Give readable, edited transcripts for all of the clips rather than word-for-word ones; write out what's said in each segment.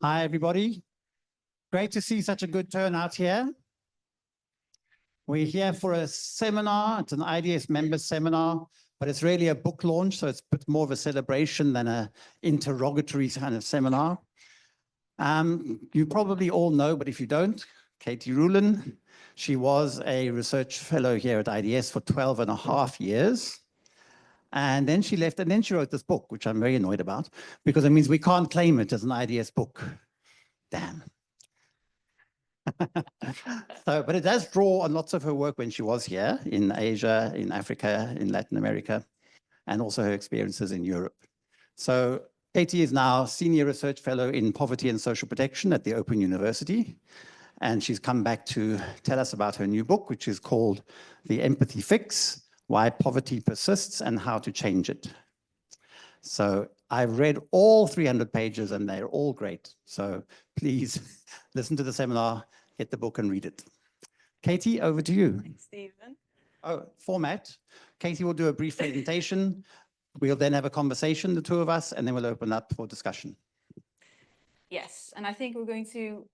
Hi, everybody. Great to see such a good turnout here. We're here for a seminar. It's an IDS member seminar, but it's really a book launch, so it's a bit more of a celebration than an interrogatory kind of seminar. You probably all know, but if you don't, Keetie Roelen, she was a research fellow here at IDS for 12 and a half years. And then she left, and then she wrote this book, which I'm very annoyed about, because it means we can't claim it as an IDS book. Damn. But it does draw on lots of her work when she was here in Asia, in Africa, in Latin America, and also her experiences in Europe. So Keetie is now Senior Research Fellow in Poverty and Social Protection at the Open University. And she's come back to tell us about her new book, which is called The Empathy Fix: Why Poverty Persists and How to Change It. So I've read all 300 pages and they're all great. So please listen to the seminar, get the book and read it. Keetie, over to you. Thanks, Stephen. Oh, format. Keetie will do a brief presentation. We'll then have a conversation, the two of us, and then we'll open up for discussion. Yes, and I think we're going to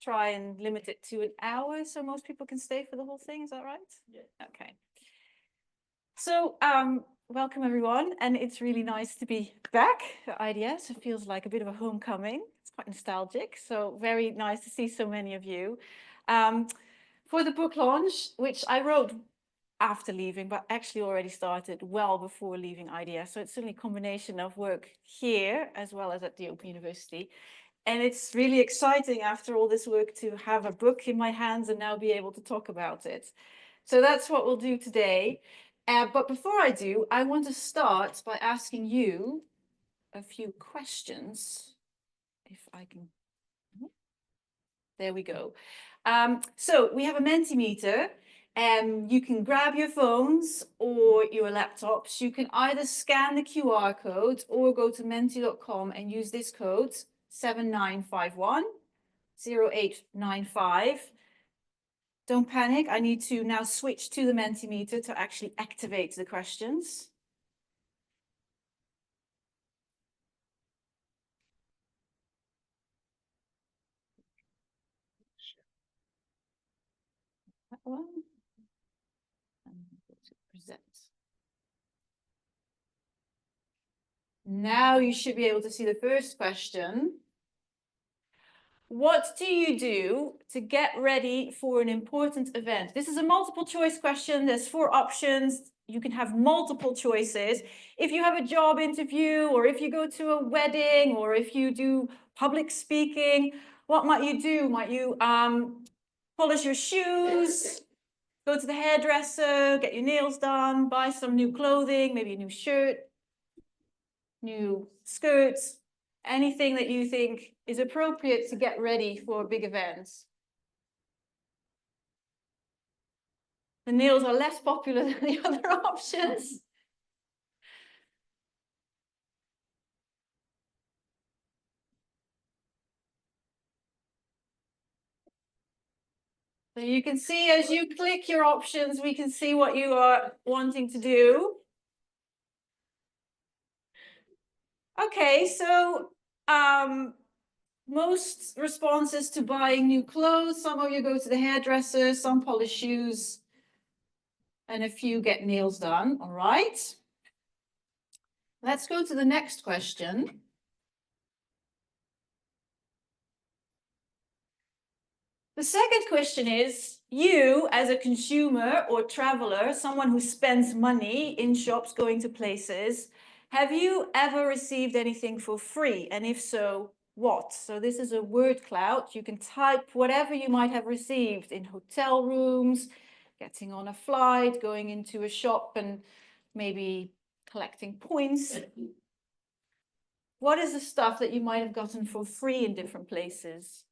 try and limit it to an hour so most people can stay for the whole thing. Is that right? Yeah. Okay. So welcome everyone, and it's really nice to be back at IDS. It feels like a bit of a homecoming. It's quite nostalgic, so very nice to see so many of you. For the book launch, which I wrote after leaving, but actually already started well before leaving IDS. So it's certainly a combination of work here as well as at the Open University. And it's really exciting after all this work to have a book in my hands and now be able to talk about it. So that's what we'll do today. But before I do, I want to start by asking you a few questions. If I can, there we go. So we have a Mentimeter, and you can grab your phones or your laptops. You can either scan the QR code or go to menti.com and use this code 79510895. Don't panic, I need to now switch to the Mentimeter to actually activate the questions. That one. And go to present. Now you should be able to see the first question. What do you do to get ready for an important event? This is a multiple choice question. There's 4 options. You can have multiple choices. If you have a job interview, or if you go to a wedding, or if you do public speaking, what might you do? Might you polish your shoes, go to the hairdresser, get your nails done, buy some new clothing, maybe a new shirt, new skirts, anything that you think is appropriate to get ready for big events. The nails are less popular than the other options. So you can see as you click your options, we can see what you are wanting to do. Okay, so most responses to buying new clothes. Some of you go to the hairdresser, some polish shoes, and a few get nails done. All right. Let's go to the next question. The second question is, you as a consumer or traveler, someone who spends money in shops, going to places, have you ever received anything for free? And if so, what? So this is a word cloud. You can type whatever you might have received in hotel rooms, getting on a flight, going into a shop and maybe collecting points. What is the stuff that you might have gotten for free in different places?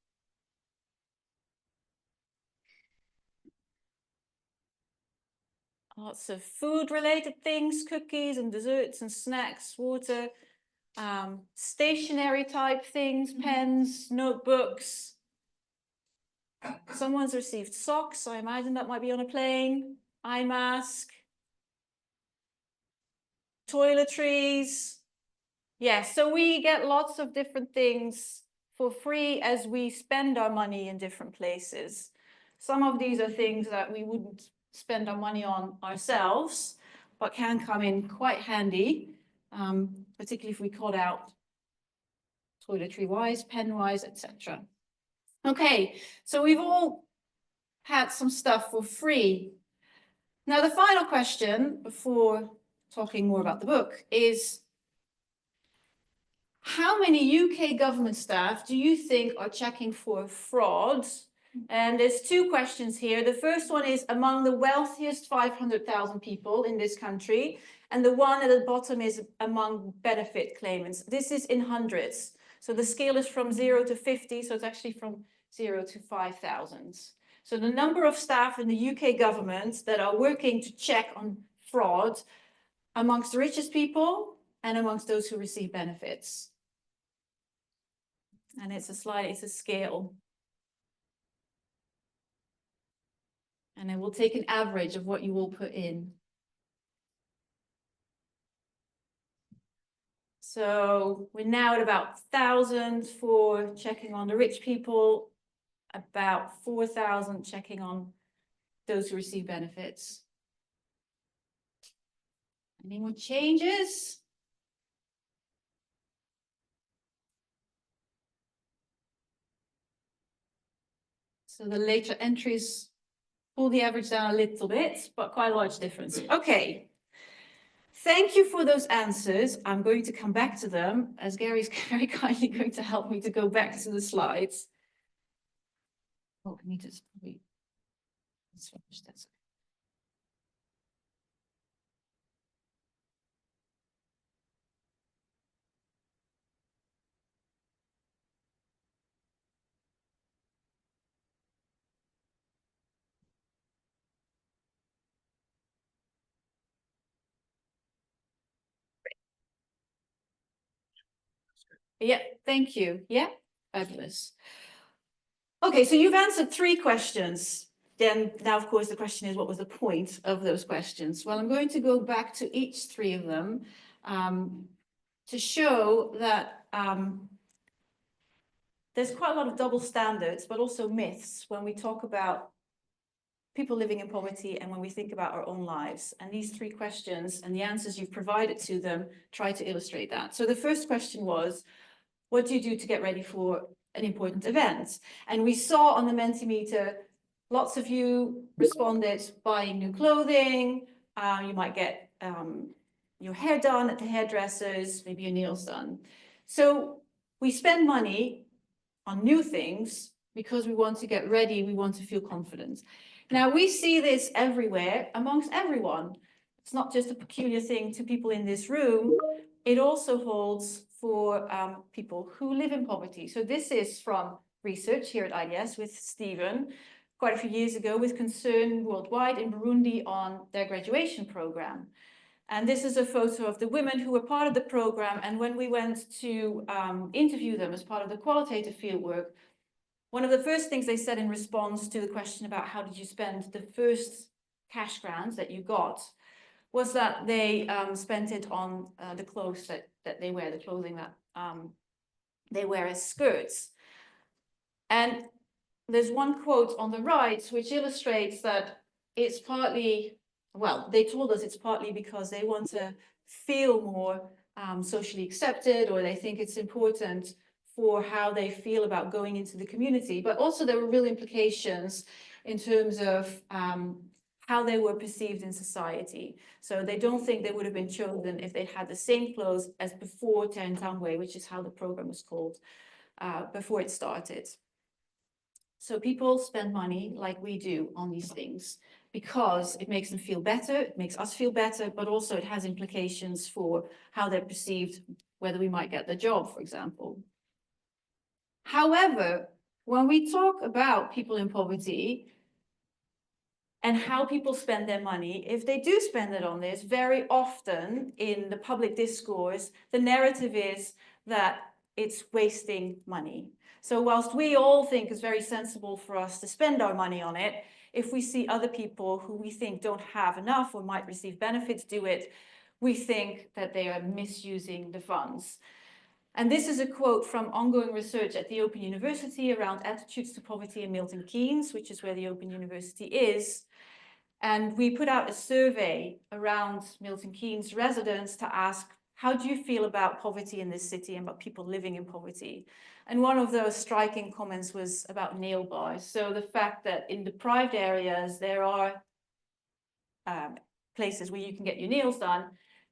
Lots of food-related things, cookies and desserts and snacks, water, stationery type things, pens, notebooks. Someone's received socks. I imagine that might be on a plane. Eye mask. Toiletries. Yes, so we get lots of different things for free as we spend our money in different places. Some of these are things that we wouldn't spend our money on ourselves, but can come in quite handy, particularly if we cut out toiletry-wise, pen-wise, etc. Okay, so we've all had some stuff for free. Now, the final question before talking more about the book is, how many UK government staff do you think are checking for fraud? And there's two questions here. The first one is among the wealthiest 500,000 people in this country, and the one at the bottom is among benefit claimants. This is in hundreds. So the scale is from 0 to 50, so it's actually from 0 to 5,000. So the number of staff in the UK government that are working to check on fraud amongst the richest people and amongst those who receive benefits. And it's a slide, it's a scale. And it will take an average of what you will put in. So we're now at about 1,000 for checking on the rich people, about 4,000 checking on those who receive benefits. Any more changes? So the later entries pull the average down a little bit, but quite a large difference. Okay. Thank you for those answers. I'm going to come back to them as Gary's very kindly going to help me to go back to the slides. Oh, I need to probably switch that. Yeah, thank you. Yeah, fabulous. Okay, so you've answered 3 questions. Then now, of course, the question is, what was the point of those questions? Well, I'm going to go back to each 3 of them to show that there's quite a lot of double standards, but also myths when we talk about people living in poverty and when we think about our own lives. And these 3 questions and the answers you've provided to them try to illustrate that. So the first question was, what do you do to get ready for an important event? And we saw on the Mentimeter, lots of you responded buying new clothing. You might get your hair done at the hairdressers, maybe your nails done. So we spend money on new things because we want to get ready, we want to feel confident. Now, we see this everywhere amongst everyone. It's not just a peculiar thing to people in this room. It also holds for people who live in poverty. So this is from research here at IDS with Stephen, quite a few years ago, with Concern Worldwide in Burundi on their graduation program. And this is a photo of the women who were part of the program. And when we went to interview them as part of the qualitative fieldwork, one of the first things they said in response to the question about how did you spend the first cash grants that you got was that they spent it on the clothes that they wear, the clothing that they wear as skirts. And there's one quote on the right which illustrates that it's partly, well, they told us it's partly because they want to feel more socially accepted, or they think it's important for how they feel about going into the community. But also there were real implications in terms of how they were perceived in society. So they don't think they would have been chosen if they'd had the same clothes as before Terentangwe, which is how the program was called before it started. So people spend money like we do on these things because it makes them feel better, it makes us feel better, but also it has implications for how they're perceived, whether we might get the job, for example. However, when we talk about people in poverty and how people spend their money, if they do spend it on this, very often in the public discourse, the narrative is that it's wasting money. So whilst we all think it's very sensible for us to spend our money on it, if we see other people who we think don't have enough or might receive benefits do it, we think that they are misusing the funds. And this is a quote from ongoing research at the Open University around attitudes to poverty in Milton Keynes, which is where the Open University is. And we put out a survey around Milton Keynes residents to ask, how do you feel about poverty in this city and about people living in poverty? And one of those striking comments was about nail bars. So the fact that in deprived areas, there are places where you can get your nails done,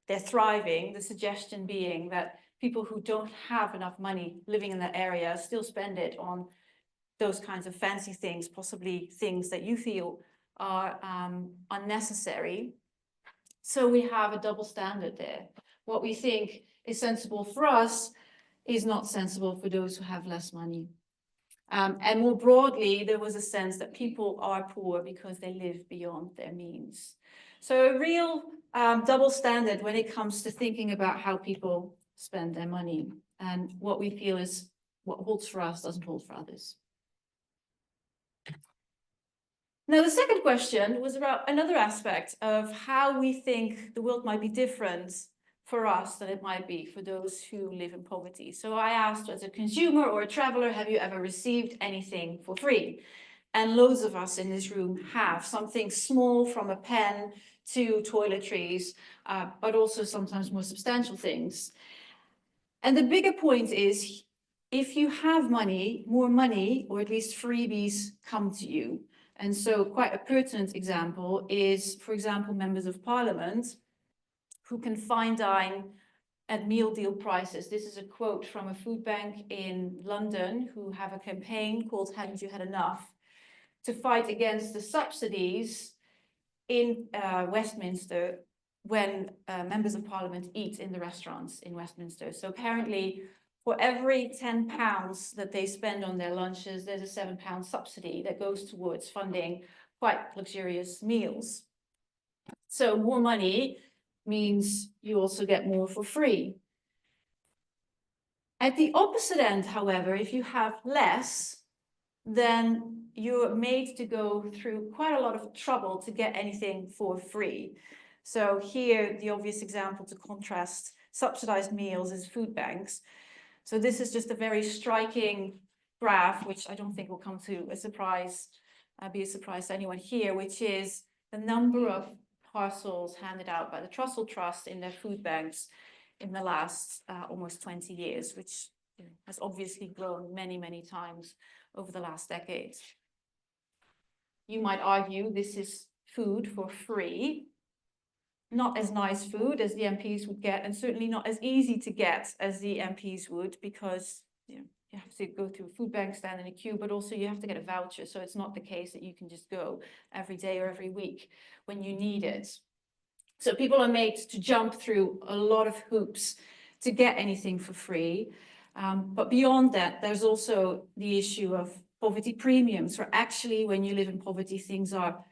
they're thriving. The suggestion being that people who don't have enough money living in that area still spend it on those kinds of fancy things, possibly things that you feel are unnecessary. So we have a double standard there. What we think is sensible for us is not sensible for those who have less money. And more broadly, there was a sense that people are poor because they live beyond their means. So a real double standard when it comes to thinking about how people spend their money. And what we feel is what holds for us doesn't hold for others. Now, the second question was about another aspect of how we think the world might be different for us than it might be for those who live in poverty. So I asked, as a consumer or a traveler, have you ever received anything for free? And loads of us in this room have, something small from a pen to toiletries, but also sometimes more substantial things. And the bigger point is, if you have money, more money, or at least freebies come to you. And so quite a pertinent example is, for example, members of parliament who can fine dine at meal deal prices. This is a quote from a food bank in London who have a campaign called Haven't You Had Enough to fight against the subsidies in Westminster when members of parliament eat in the restaurants in Westminster. So apparently, for every £10 that they spend on their lunches, there's a £7 subsidy that goes towards funding quite luxurious meals. So more money means you also get more for free. At the opposite end, however, if you have less, then you're made to go through quite a lot of trouble to get anything for free. So here, the obvious example to contrast subsidized meals is food banks. So this is just a very striking graph, which I don't think will come to a surprise, be a surprise to anyone here, which is the number of parcels handed out by the Trussell Trust in their food banks in the last almost 20 years, which has obviously grown many, many times over the last decade. You might argue this is food for free, not as nice food as the MPs would get, and certainly not as easy to get as the MPs would, because you have to go through a food bank, stand in a queue, but also you have to get a voucher. So it's not the case that you can just go every day or every week when you need it. So people are made to jump through a lot of hoops to get anything for free. But beyond that, there's also the issue of poverty premiums, where actually when you live in poverty, things are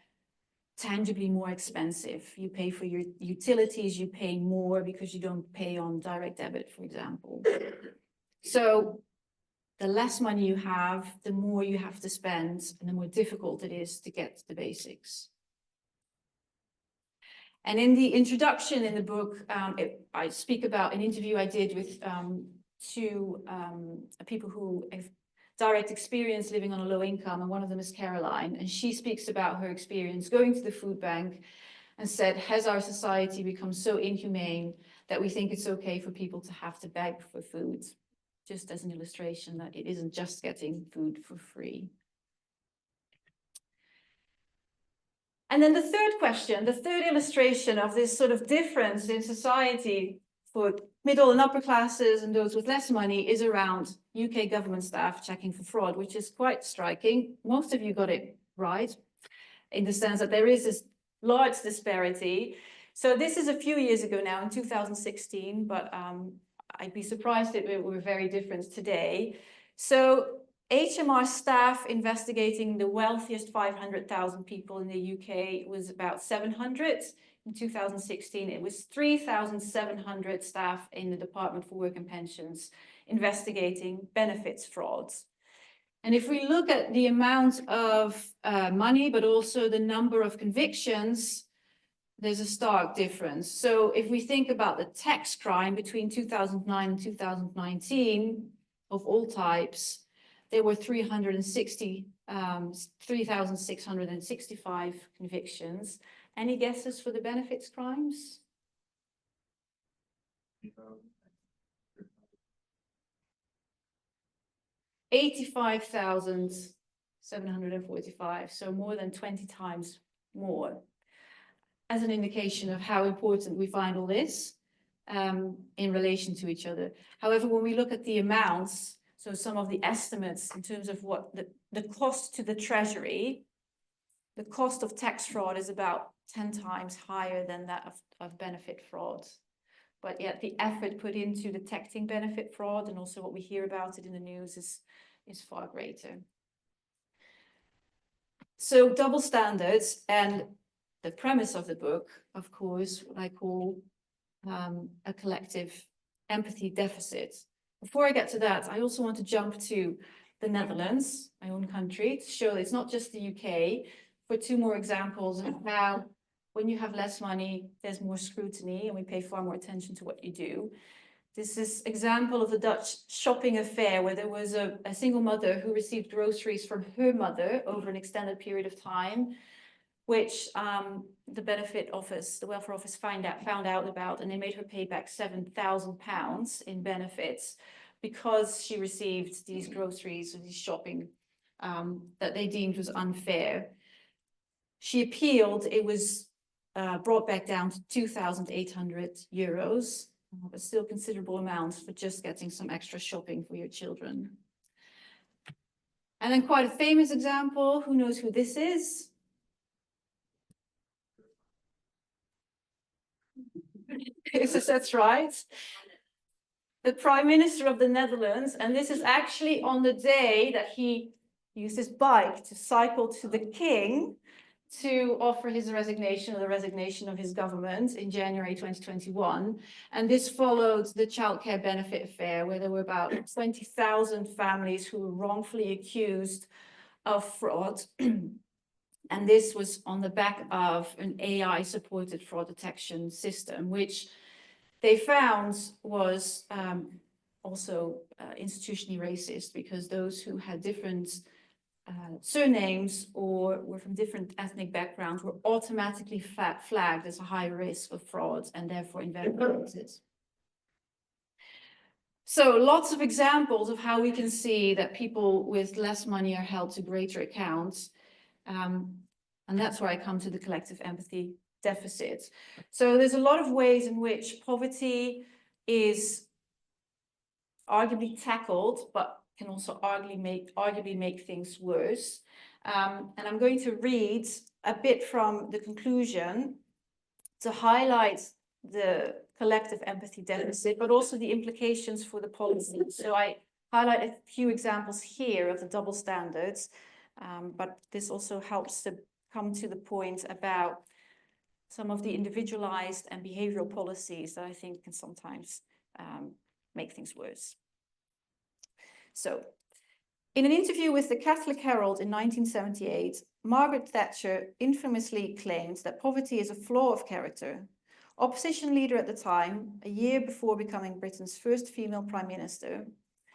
tangibly more expensive. You pay for your utilities, you pay more because you don't pay on direct debit, for example. So the less money you have, the more you have to spend, and the more difficult it is to get the basics. And in the introduction in the book, I speak about an interview I did with two people who have direct experience living on a low income, and one of them is Caroline, and she speaks about her experience going to the food bank and said, has our society become so inhumane that we think it's okay for people to have to beg for food? Just as an illustration that it isn't just getting food for free. And then the third question, the third illustration of this sort of difference in society for middle and upper classes and those with less money is around UK government staff checking for fraud, which is quite striking. Most of you got it right, in the sense that there is this large disparity. So this is a few years ago now, in 2016, but I'd be surprised if it were very different today. So HMR staff investigating the wealthiest 500,000 people in the UK was about 700. In 2016, it was 3,700 staff in the Department for Work and Pensions investigating benefits frauds. And if we look at the amount of money, but also the number of convictions, there's a stark difference. So if we think about the tax crime between 2009 and 2019 of all types, there were 3,665 convictions. Any guesses for the benefits crimes? 85,745, so more than 20 times more, as an indication of how important we find all this in relation to each other. However, when we look at the amounts, so some of the estimates in terms of what the cost to the Treasury, the cost of tax fraud is about 10 times higher than that of benefit fraud. But yet the effort put into detecting benefit fraud, and also what we hear about it in the news, is far greater. So double standards, and the premise of the book, of course, what I call a collective empathy deficit. Before I get to that, I also want to jump to the Netherlands, my own country, to show it's not just the UK, for two more examples of how when you have less money, there's more scrutiny and we pay far more attention to what you do. This is example of the Dutch shopping affair where there was a single mother who received groceries from her mother over an extended period of time, which the benefit office, the welfare office found out about, and they made her pay back £7,000 in benefits because she received these groceries or these shopping that they deemed was unfair. She appealed. It was brought back down to €2,800, but still considerable amounts for just getting some extra shopping for your children. And then quite a famous example, who knows who this is? That's right. The Prime Minister of the Netherlands, and this is actually on the day that he used his bike to cycle to the king to offer his resignation, or the resignation of his government, in January 2021. And this followed the childcare benefit affair, where there were about 20,000 families who were wrongfully accused of fraud. And this was on the back of an AI-supported fraud detection system, which they found was also institutionally racist, because those who had different surnames or were from different ethnic backgrounds were automatically flagged as a high risk of fraud and therefore invalidated. So lots of examples of how we can see that people with less money are held to greater accounts. And that's where I come to the collective empathy deficit. So there's a lot of ways in which poverty is arguably tackled, but can also arguably make things worse. And I'm going to read a bit from the conclusion to highlight the collective empathy deficit, but also the implications for the policy. So I highlight a few examples here of the double standards, but this also helps to come to the point about some of the individualized and behavioral policies that I think can sometimes make things worse. So, in an interview with the Catholic Herald in 1978, Margaret Thatcher infamously claimed that poverty is a flaw of character. Opposition leader at the time, a year before becoming Britain's first female Prime Minister,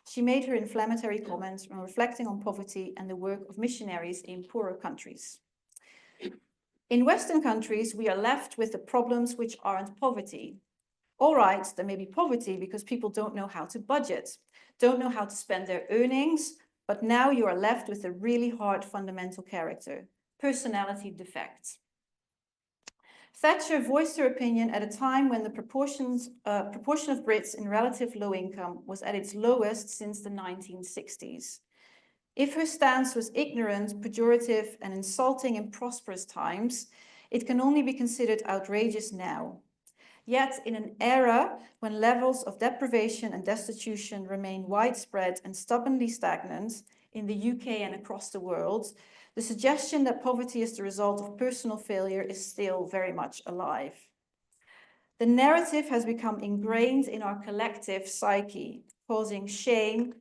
she made her inflammatory comments when reflecting on poverty and the work of missionaries in poorer countries. In Western countries, we are left with the problems which aren't poverty. All right, there may be poverty because people don't know how to budget, don't know how to spend their earnings, but now you are left with a really hard fundamental character, personality defects. Thatcher voiced her opinion at a time when the proportion of Brits in relative low income was at its lowest since the 1960s. If her stance was ignorant, pejorative, and insulting in prosperous times, it can only be considered outrageous now. Yet, in an era when levels of deprivation and destitution remain widespread and stubbornly stagnant in the UK and across the world, the suggestion that poverty is the result of personal failure is still very much alive. The narrative has become ingrained in our collective psyche, causing shame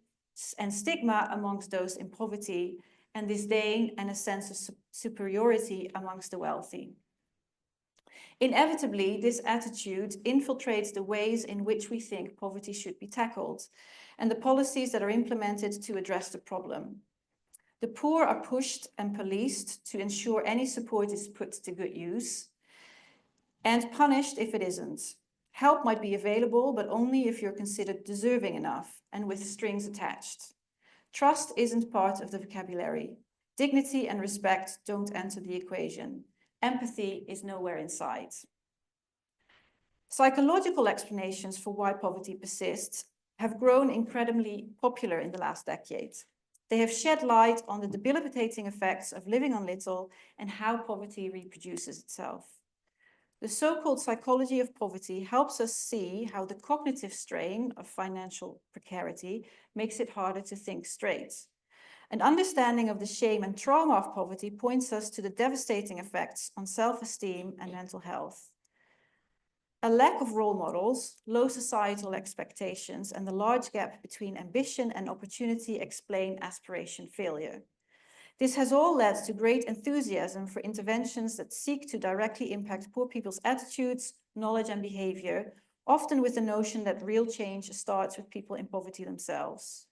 and stigma amongst those in poverty, and disdain and a sense of superiority amongst the wealthy. Inevitably, this attitude infiltrates the ways in which we think poverty should be tackled and the policies that are implemented to address the problem. The poor are pushed and policed to ensure any support is put to good use and punished if it isn't. Help might be available, but only if you're considered deserving enough and with strings attached. Trust isn't part of the vocabulary. Dignity and respect don't enter the equation. Empathy is nowhere in sight. Psychological explanations for why poverty persists have grown incredibly popular in the last decade. They have shed light on the debilitating effects of living on little and how poverty reproduces itself. The so-called psychology of poverty helps us see how the cognitive strain of financial precarity makes it harder to think straight. An understanding of the shame and trauma of poverty points us to the devastating effects on self-esteem and mental health. A lack of role models, low societal expectations, and the large gap between ambition and opportunity explain aspiration failure. This has all led to great enthusiasm for interventions that seek to directly impact poor people's attitudes, knowledge, and behavior, often with the notion that real change starts with people in poverty themselves.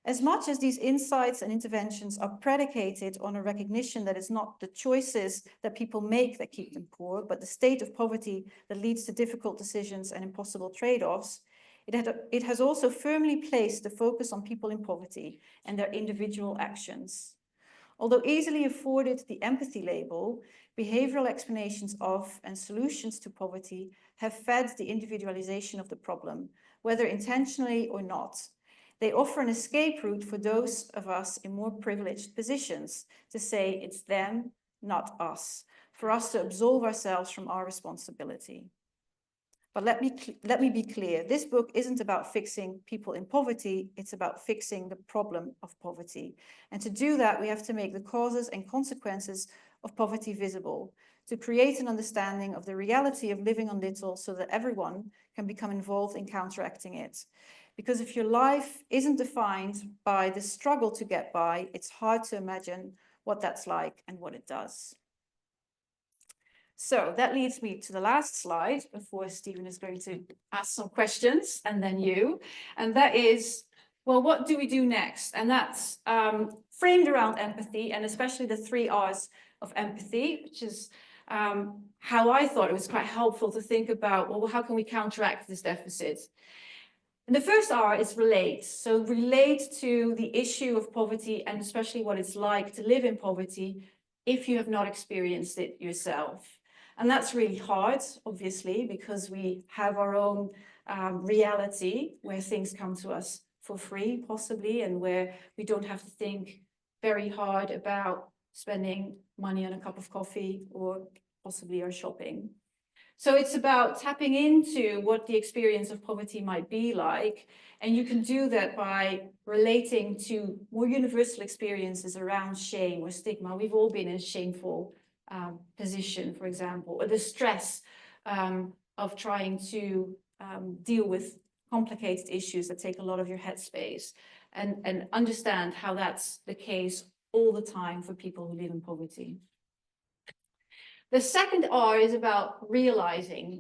As much as these insights and interventions are predicated on a recognition that it's not the choices that people make that keep them poor, but the state of poverty that leads to difficult decisions and impossible trade-offs, it has also firmly placed the focus on people in poverty and their individual actions. Although easily afforded the empathy label, behavioral explanations of and solutions to poverty have fed the individualization of the problem, whether intentionally or not. They offer an escape route for those of us in more privileged positions to say it's them, not us, for us to absolve ourselves from our responsibility. But let me be clear, this book isn't about fixing people in poverty, it's about fixing the problem of poverty. And to do that, we have to make the causes and consequences of poverty visible, to create an understanding of the reality of living on little so that everyone can become involved in counteracting it. Because if your life isn't defined by the struggle to get by, it's hard to imagine what that's like and what it does. So that leads me to the last slide before Stephen is going to ask some questions and then you. And that is, well, what do we do next? And that's framed around empathy and especially the 3 R's of empathy, which is how I thought it was quite helpful to think about, well, how can we counteract this deficit? And the first R is relate. So relate to the issue of poverty and especially what it's like to live in poverty if you have not experienced it yourself. And that's really hard, obviously, because we have our own reality where things come to us for free, possibly, and where we don't have to think very hard about spending money on a cup of coffee or possibly our shopping. So it's about tapping into what the experience of poverty might be like. And you can do that by relating to more universal experiences around shame or stigma. We've all been in a shameful position, for example, or the stress of trying to deal with complicated issues that take a lot of your headspace and understand how that's the case all the time for people who live in poverty. The second R is about realizing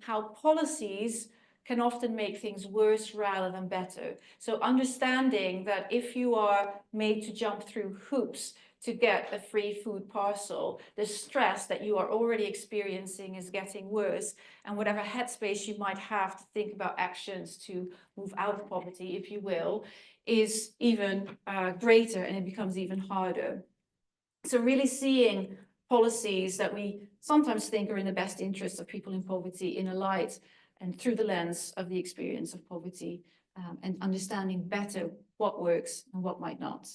how policies can often make things worse rather than better. So understanding that if you are made to jump through hoops to get a free food parcel, the stress that you are already experiencing is getting worse, and whatever headspace you might have to think about actions to move out of poverty, if you will, is even greater, and it becomes even harder. So really seeing policies that we sometimes think are in the best interest of people in poverty in a light and through the lens of the experience of poverty, and understanding better what works and what might not.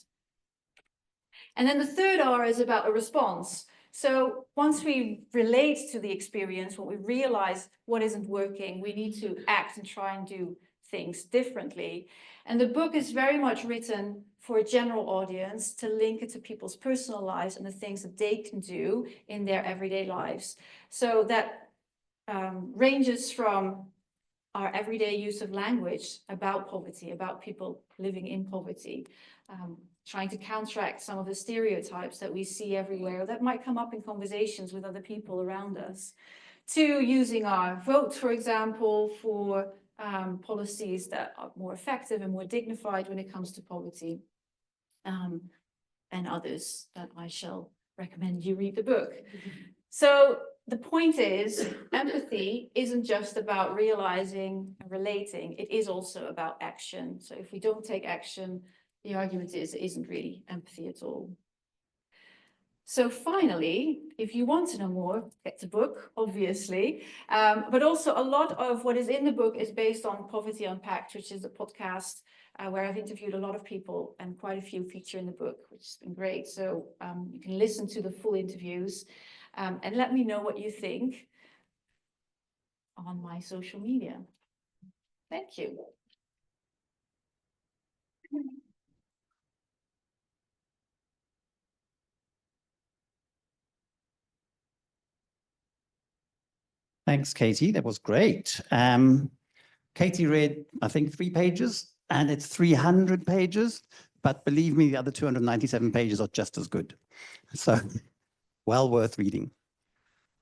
And then the third R is about a response. So once we relate to the experience, when we realize what isn't working, we need to act and try and do things differently. And the book is very much written for a general audience to link it to people's personal lives and the things that they can do in their everyday lives. So that ranges from our everyday use of language about poverty, about people living in poverty, trying to counteract some of the stereotypes that we see everywhere that might come up in conversations with other people around us, to using our vote, for example, for policies that are more effective and more dignified when it comes to poverty, and others that I shall recommend you read the book. So the point is, empathy isn't just about realizing and relating, it is also about action. So if we don't take action, the argument is it isn't really empathy at all. So finally, if you want to know more, get the book, obviously. But also a lot of what is in the book is based on Poverty Unpacked, which is a podcast where I've interviewed a lot of people, and quite a few feature in the book, which has been great. So you can listen to the full interviews and let me know what you think on my social media. Thank you. Thanks, Keetie. That was great. Keetie read, I think, 3 pages, and it's 300 pages. But believe me, the other 297 pages are just as good. So well worth reading.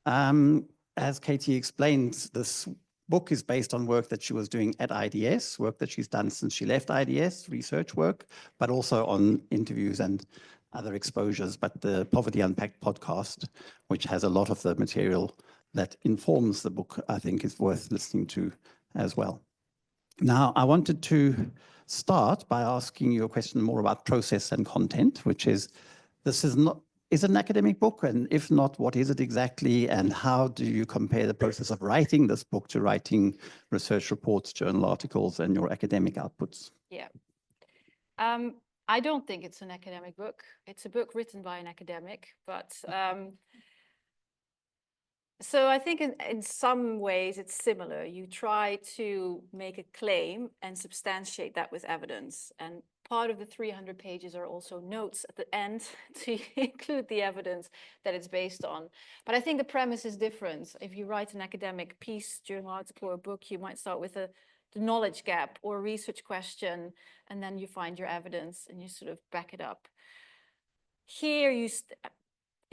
As Keetie explained, this book is based on work that she was doing at IDS, work that she's done since she left IDS, research work, but also on interviews and other exposures. But the Poverty Unpacked podcast, which has a lot of the material that informs the book, I think is worth listening to as well. Now, I wanted to start by asking you a question more about process and content, which is, this is it an academic book? And if not, what is it exactly? And how do you compare the process of writing this book to writing research reports, journal articles, and your academic outputs? Yeah. I don't think it's an academic book. It's a book written by an academic, but so I think in some ways it's similar. You try to make a claim and substantiate that with evidence. And part of the 300 pages are also notes at the end to include the evidence that it's based on. But I think the premise is different. If you write an academic piece, journal article, or a book, you might start with the knowledge gap or a research question, and then you find your evidence and you sort of back it up. Here,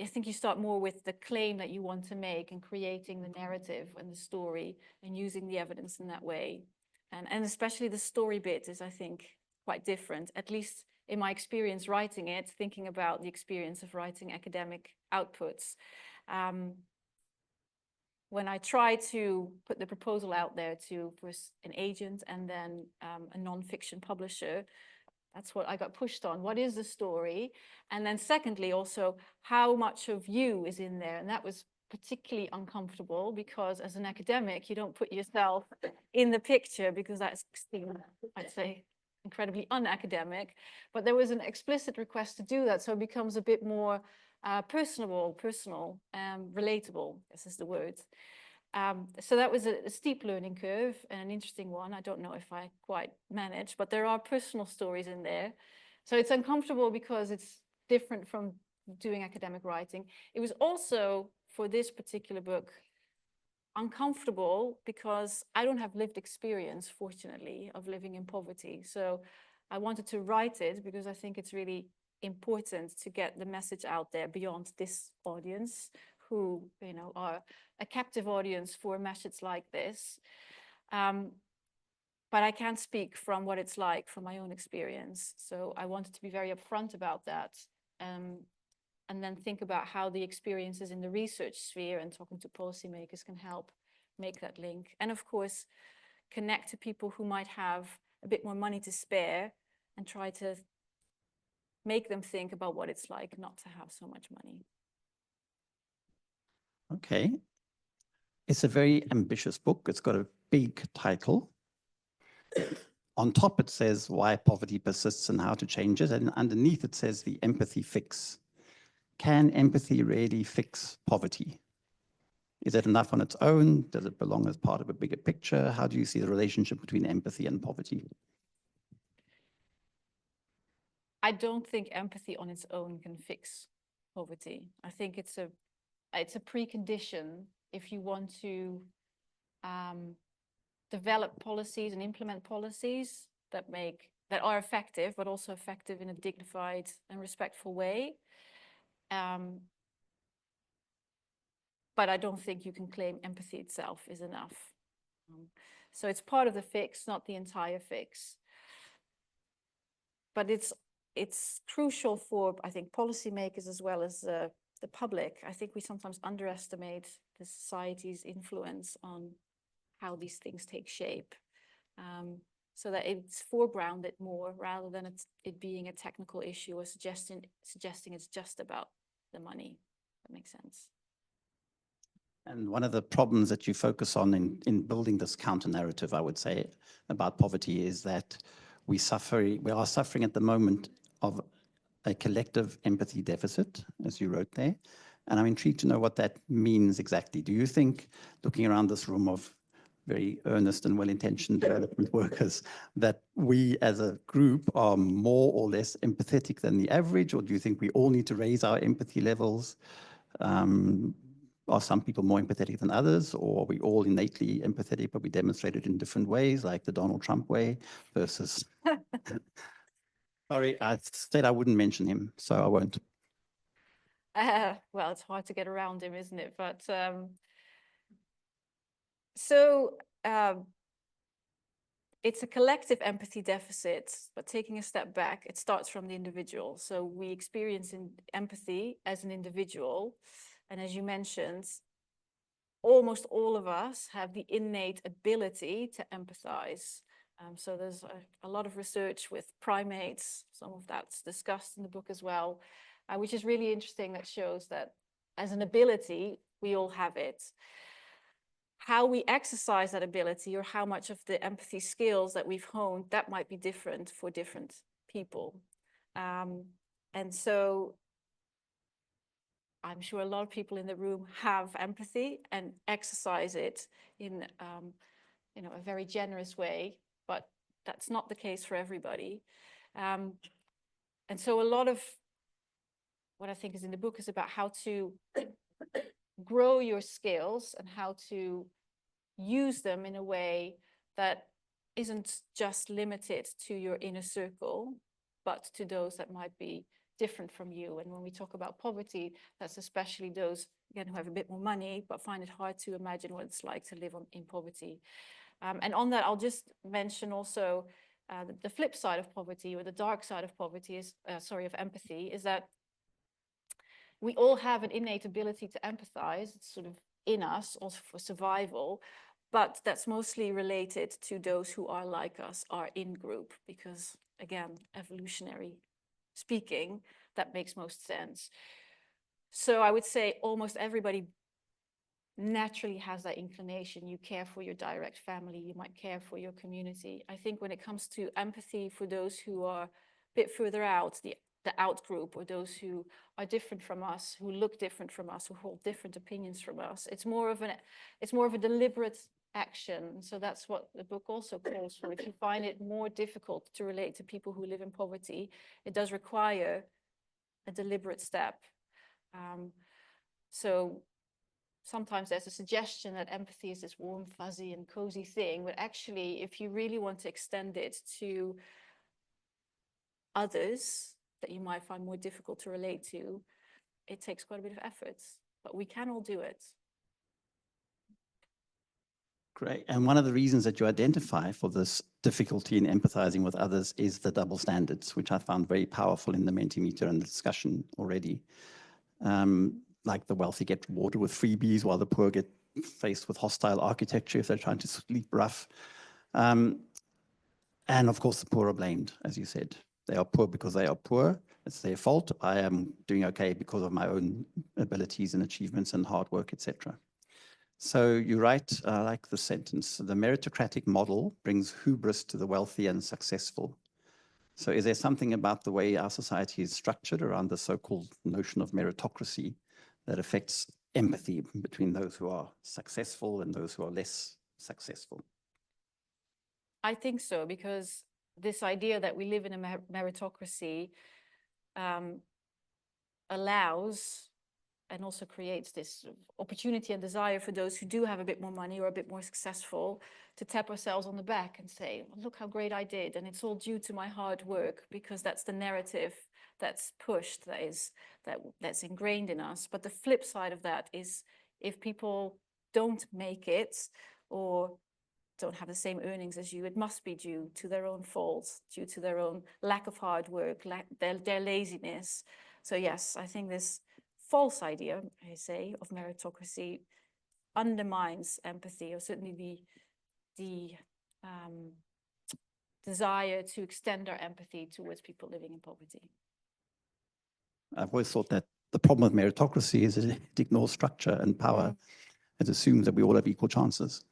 I think you start more with the claim that you want to make and creating the narrative and the story and using the evidence in that way. And especially the story bit is, I think, quite different, at least in my experience writing it, thinking about the experience of writing academic outputs. When I try to put the proposal out there to first an agent and then a non-fiction publisher, that's what I got pushed on. What is the story? And then secondly, also, how much of you is in there? And that was particularly uncomfortable because as an academic, you don't put yourself in the picture because that's, I'd say, incredibly unacademic. But there was an explicit request to do that. So it becomes a bit more personal, relatable, this is the word. So that was a steep learning curve and an interesting one. I don't know if I quite managed, but there are personal stories in there. So it's uncomfortable because it's different from doing academic writing. It was also, for this particular book, uncomfortable because I don't have lived experience, fortunately, of living in poverty. So I wanted to write it because I think it's really important to get the message out there beyond this audience, who, you know, are a captive audience for a message like this. But I can't speak from what it's like from my own experience. So I wanted to be very upfront about that. And then think about how the experiences in the research sphere and talking to policymakers can help make that link. And of course, connect to people who might have a bit more money to spare and try to make them think about what it's like not to have so much money. Okay. It's a very ambitious book. It's got a big title. On top, it says why poverty persists and how to change it. And underneath, it says the empathy fix. Can empathy really fix poverty? Is it enough on its own? Does it belong as part of a bigger picture? How do you see the relationship between empathy and poverty? I don't think empathy on its own can fix poverty. I think it's a precondition if you want to develop policies and implement policies that are effective, but also effective in a dignified and respectful way. But I don't think you can claim empathy itself is enough. So it's part of the fix, not the entire fix. But it's crucial for, I think, policymakers as well as the public. I think we sometimes underestimate the society's influence on how these things take shape. So that it's foregrounded more rather than it being a technical issue or suggesting it's just about the money. That makes sense. And one of the problems that you focus on in building this counter narrative, I would say, about poverty is that we are suffering at the moment of a collective empathy deficit, as you wrote there. And I'm intrigued to know what that means exactly. Do you think, looking around this room of very earnest and well-intentioned development workers, that we as a group are more or less empathetic than the average, or do you think we all need to raise our empathy levels? Are some people more empathetic than others, or are we all innately empathetic, but we demonstrate it in different ways, like the Donald Trump way versus... Sorry, I said I wouldn't mention him, so I won't. Well, it's hard to get around him, isn't it? But it's a collective empathy deficit, but taking a step back, it starts from the individual. So we experience empathy as an individual. And as you mentioned, almost all of us have the innate ability to empathize. So there's a lot of research with primates. Some of that's discussed in the book as well, which is really interesting. That shows that as an ability, we all have it. How we exercise that ability, or how much of the empathy skills that we've honed, that might be different for different people. And so I'm sure a lot of people in the room have empathy and exercise it in a very generous way, but that's not the case for everybody. And so a lot of what I think is in the book is about how to grow your skills and how to use them in a way that isn't just limited to your inner circle, but to those that might be different from you. And when we talk about poverty, that's especially those, again, who have a bit more money, but find it hard to imagine what it's like to live in poverty. And on that, I'll just mention also the flip side of poverty, or the dark side of poverty is, of empathy, is that we all have an innate ability to empathize. It's sort of in us, also for survival, but that's mostly related to those who are like us, are in group, because again, evolutionary speaking, that makes most sense. So I would say almost everybody naturally has that inclination. You care for your direct family, you might care for your community. I think when it comes to empathy for those who are a bit further out, the out group, or those who are different from us, who look different from us, who hold different opinions from us, it's more of a deliberate action. So that's what the book also calls for. If you find it more difficult to relate to people who live in poverty, it does require a deliberate step. So sometimes there's a suggestion that empathy is this warm, fuzzy, and cozy thing, but actually, if you really want to extend it to others that you might find more difficult to relate to, it takes quite a bit of effort, but we can all do it. Great. And one of the reasons that you identify for this difficulty in empathizing with others is the double standards, which I found very powerful in the Mentimeter and the discussion already. Like the wealthy get rewarded with freebies while the poor get faced with hostile architecture if they're trying to sleep rough. And of course, the poor are blamed, as you said. They are poor because they are poor. It's their fault. I am doing okay because of my own abilities and achievements and hard work, etc. So you write, I like the sentence, the meritocratic model brings hubris to the wealthy and successful. So is there something about the way our society is structured around the so-called notion of meritocracy that affects empathy between those who are successful and those who are less successful? I think so, because this idea that we live in a meritocracy allows and also creates this opportunity and desire for those who do have a bit more money or a bit more successful to tap ourselves on the back and say, well, look how great I did. And it's all due to my hard work, because that's the narrative that's pushed, that's ingrained in us. But the flip side of that is, if people don't make it or don't have the same earnings as you, it must be due to their own faults, due to their own lack of hard work, their laziness. So yes, I think this false idea, I say, of meritocracy undermines empathy, or certainly the desire to extend our empathy towards people living in poverty. I've always thought that the problem with meritocracy is it ignores structure and power. It assumes that we all have equal chances.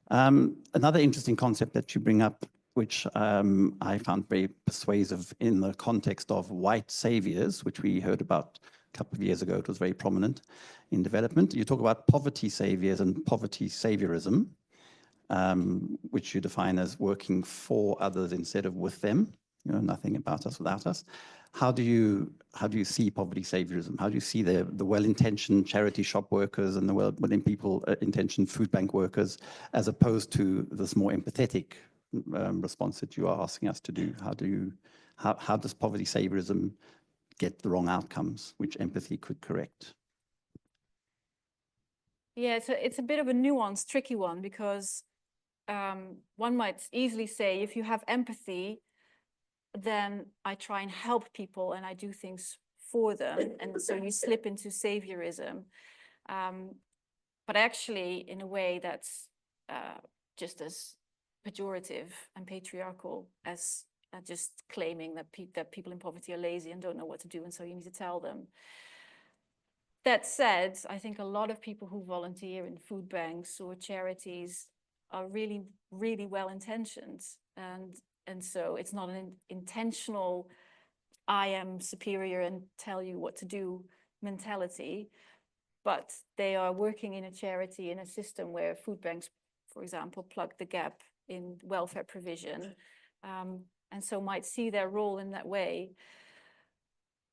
Another interesting concept that you bring up, which I found very persuasive in the context of white saviors, which we heard about a couple of years ago. It was very prominent in development. You talk about poverty saviors and poverty saviorism, which you define as working for others instead of with them. You know, nothing about us without us. How do you see poverty saviorism? How do you see the well-intentioned charity shop workers and the well-intentioned food bank workers, as opposed to this more empathetic response that you are asking us to do? How does poverty saviorism get the wrong outcomes, which empathy could correct? Yeah, it's a bit of a nuanced, tricky one, because one might easily say, if you have empathy, then I try and help people and I do things for them. And so you slip into saviorism. But actually, in a way that's just as pejorative and patriarchal as just claiming that people in poverty are lazy and don't know what to do, and so you need to tell them. That said, I think a lot of people who volunteer in food banks or charities are really, really well-intentioned. And so it's not an intentional, I am superior and tell you what to do mentality, but they are working in a charity, in a system where food banks, for example, plug the gap in welfare provision, and so might see their role in that way.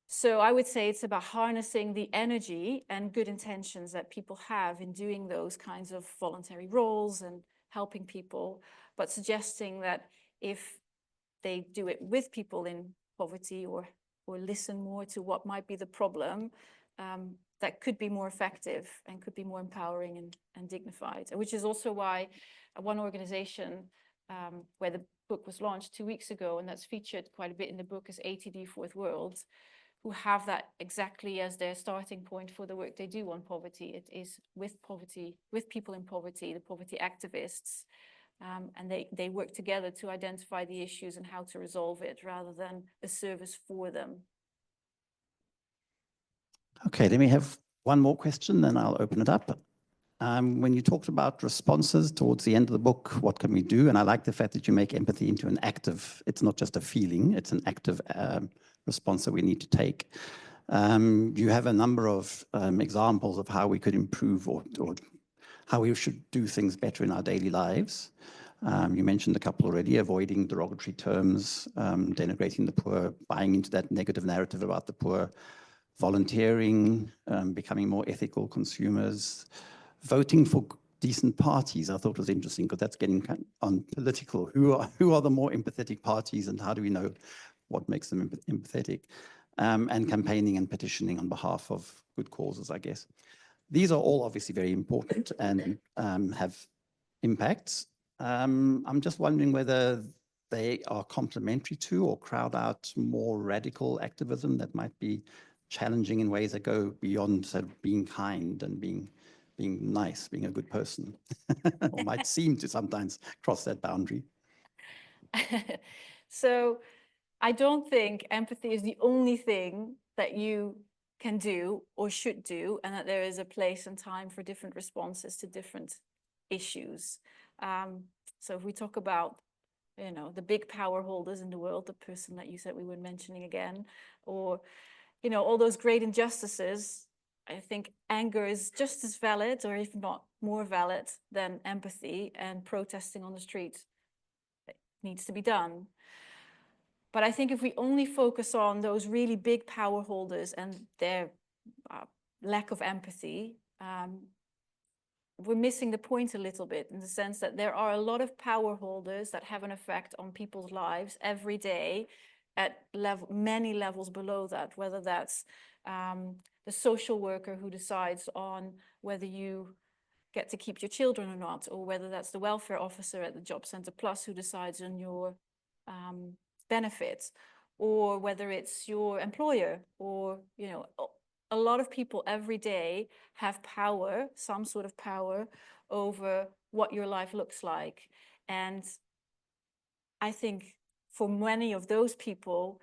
So I would say it's about harnessing the energy and good intentions that people have in doing those kinds of voluntary roles and helping people, but suggesting that if they do it with people in poverty, or listen more to what might be the problem, that could be more effective and could be more empowering and dignified. Which is also why one organization where the book was launched 2 weeks ago, and that's featured quite a bit in the book, is ATD Fourth World, who have that exactly as their starting point for the work they do on poverty. It is with poverty, with people in poverty, the poverty activists, and they work together to identify the issues and how to resolve it, rather than a service for them. Okay, let me have one more question, then I'll open it up. When you talked about responses towards the end of the book, what can we do? And I like the fact that you make empathy into an active, it's not just a feeling, it's an active response that we need to take. You have a number of examples of how we could improve or how we should do things better in our daily lives. You mentioned a couple already: avoiding derogatory terms, denigrating the poor, buying into that negative narrative about the poor, volunteering, becoming more ethical consumers, voting for decent parties. I thought was interesting, because that's getting kind of on political. Who are the more empathetic parties, and how do we know what makes them empathetic? And campaigning and petitioning on behalf of good causes, I guess. These are all obviously very important and have impacts. I'm just wondering whether they are complementary to or crowd out more radical activism that might be challenging in ways that go beyond sort of being kind and being nice, being a good person, or might seem to sometimes cross that boundary. So I don't think empathy is the only thing that you can do or should do, and that there is a place and time for different responses to different issues. So if we talk about, you know, the big power holders in the world, the person that you said we were mentioning again, or, you know, all those great injustices, I think anger is just as valid, or if not more valid, than empathy, and protesting on the street needs to be done. But I think if we only focus on those really big power holders and their lack of empathy, we're missing the point a little bit, in the sense that there are a lot of power holders that have an effect on people's lives every day at many levels below that, whether that's the social worker who decides on whether you get to keep your children or not, or whether that's the welfare officer at the Job Centre Plus who decides on your benefits, or whether it's your employer, or, you know, a lot of people every day have power, some sort of power, over what your life looks like. And I think for many of those people,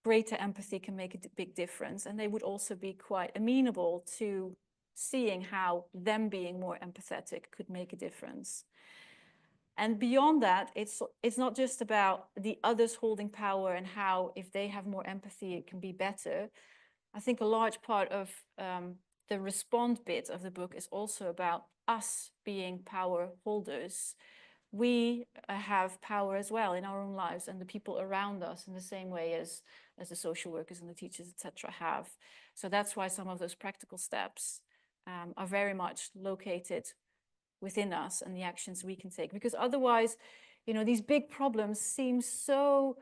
greater empathy can make a big difference. And they would also be quite amenable to seeing how them being more empathetic could make a difference. And beyond that, it's not just about the others holding power and how, if they have more empathy, it can be better. I think a large part of the respond bit of the book is also about us being power holders. We have power as well in our own lives, and the people around us, in the same way as the social workers and the teachers, etc., have. So that's why some of those practical steps are very much located within us and the actions we can take. Because otherwise, you know, these big problems seem so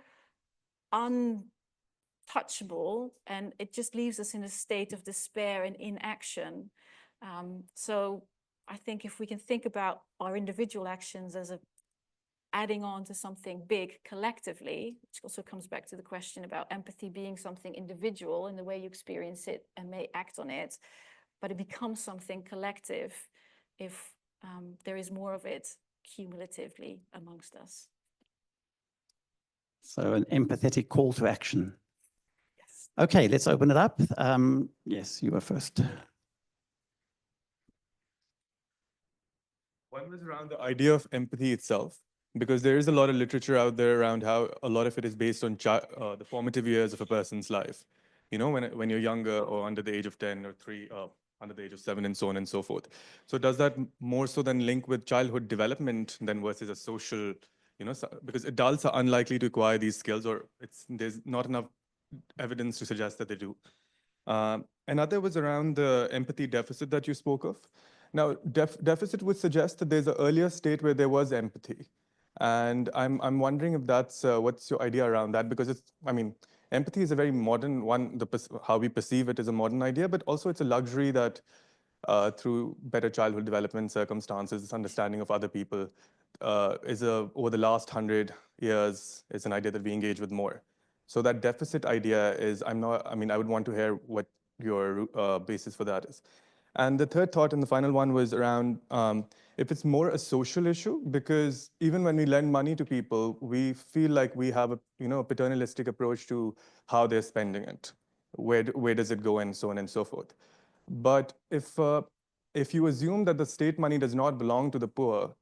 untouchable, and it just leaves us in a state of despair and inaction. So I think if we can think about our individual actions as adding on to something big collectively, which also comes back to the question about empathy being something individual in the way you experience it and may act on it, but it becomes something collective if there is more of it cumulatively amongst us. So an empathetic call to action. Yes. Okay, let's open it up. Yes, you were first. One was around the idea of empathy itself, because there is a lot of literature out there around how a lot of it is based on the formative years of a person's life. You know, when you're younger or under the age of 10 or 3, under the age of 7, and so on and so forth. So does that more so than link with childhood development than versus a social, you know, because adults are unlikely to acquire these skills, or there's not enough evidence to suggest that they do. Another was around the empathy deficit that you spoke of. Now, deficit would suggest that there's an earlier state where there was empathy. And I'm wondering if that's, what's your idea around that? Because it's, I mean, empathy is a very modern one, how we perceive it is a modern idea, but also it's a luxury that through better childhood development circumstances, this understanding of other people over the last 100 years, is an idea that we engage with more. So that deficit idea is, I would want to hear what your basis for that is. And the third thought and the final one was around if it's more a social issue, because even when we lend money to people, we feel like we have a paternalistic approach to how they're spending it. Where does it go, and so on and so forth. But if you assume that the state money does not belong to the poor,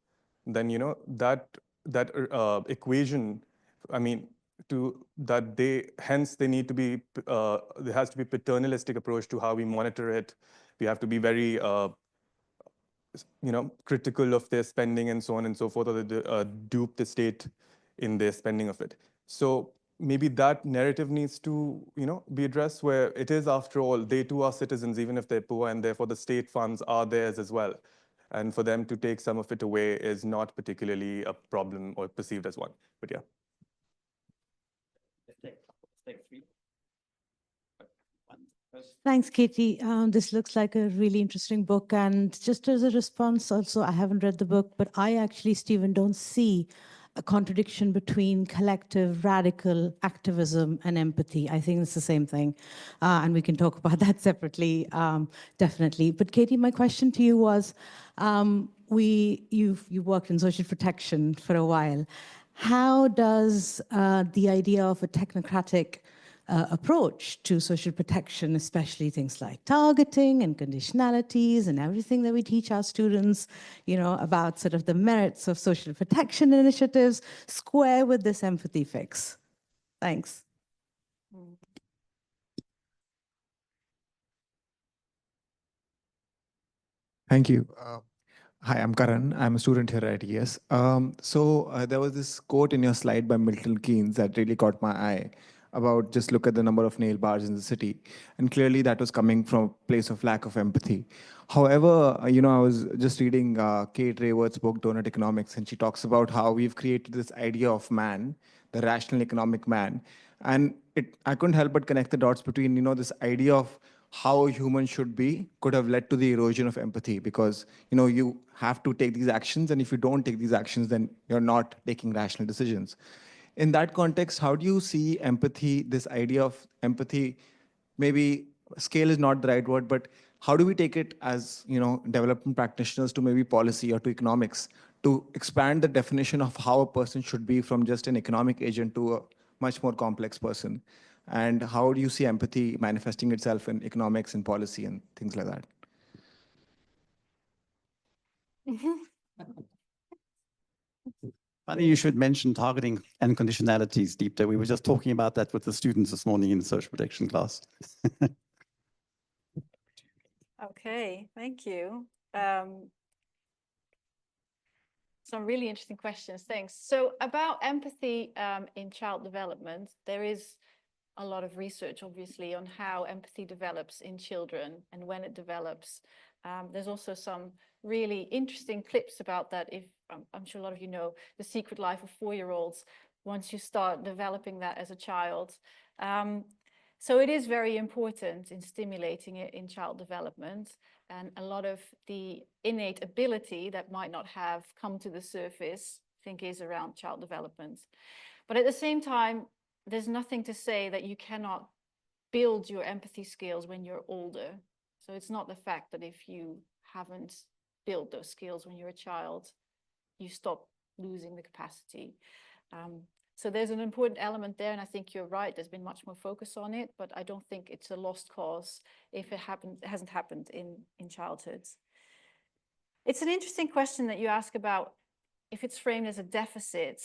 then that equation, I mean, hence they need to be there has to be paternalistic approach to how we monitor it. We have to be very critical of their spending and so on and so forth, or dupe the state in their spending of it. So maybe that narrative needs to be addressed, where it is, after all, they too are citizens, even if they're poor, and therefore the state funds are theirs as well. And for them to take some of it away is not particularly a problem or perceived as one. But yeah. Thanks, Keetie. This looks like a really interesting book. And just as a response, also, I haven't read the book, but I actually, Stephen, don't see a contradiction between collective radical activism and empathy. I think it's the same thing. And we can talk about that separately, definitely. But Keetie, my question to you was, you worked in social protection for a while. How does the idea of a technocratic approach to social protection, especially things like targeting and conditionalities and everything that we teach our students, about sort of the merits of social protection initiatives, square with this empathy fix? Thanks. Thank you. Hi, I'm Karan. I'm a student here at ES. So there was this quote in your slide by Milton Keynes that really caught my eye. about just look at the number of nail bars in the city. And clearly that was coming from a place of lack of empathy. However, I was just reading Kate Raworth's book, Donut Economics, and she talks about how we've created this idea of man, the rational economic man. And I couldn't help but connect the dots between, this idea of how a human should be could have led to the erosion of empathy, because, you have to take these actions. And if you don't take these actions, then you're not taking rational decisions. In that context, how do you see empathy, this idea of empathy, maybe scale is not the right word, but how do we take it as, development practitioners to maybe policy or to economics to expand the definition of how a person should be from just an economic agent to a much more complex person? And how do you see empathy manifesting itself in economics and policy and things like that? Funny you should mention targeting and conditionalities, Deepta. We were just talking about that with the students this morning in the social protection class. Okay, thank you. Some really interesting questions, thanks. So about empathy in child development, there is a lot of research, obviously, on how empathy develops in children and when it develops. There's also some really interesting clips about that. If I'm sure a lot of you know The Secret Life of 4-year-olds, once you start developing that as a child. So it is very important in stimulating it in child development, and a lot of the innate ability that might not have come to the surface, I think, is around child development. But at the same time, there's nothing to say that you cannot build your empathy skills when you're older. So it's not the fact that if you haven't built those skills when you're a child, you stop losing the capacity. So there's an important element there, and I think you're right, there's been much more focus on it, but I don't think it's a lost cause if it hasn't happened in childhood. It's an interesting question that you ask about if it's framed as a deficit,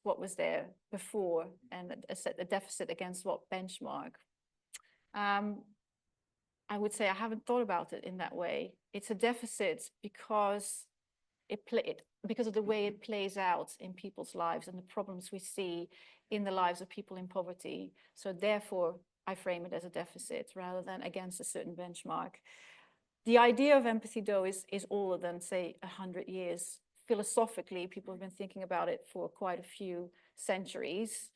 what was there before, and a deficit against what benchmark. I would say I haven't thought about it in that way. It's a deficit because because of the way it plays out in people's lives and the problems we see in the lives of people in poverty. So therefore, I frame it as a deficit rather than against a certain benchmark. The idea of empathy, though, is older than, say, 100 years. Philosophically, people have been thinking about it for quite a few centuries.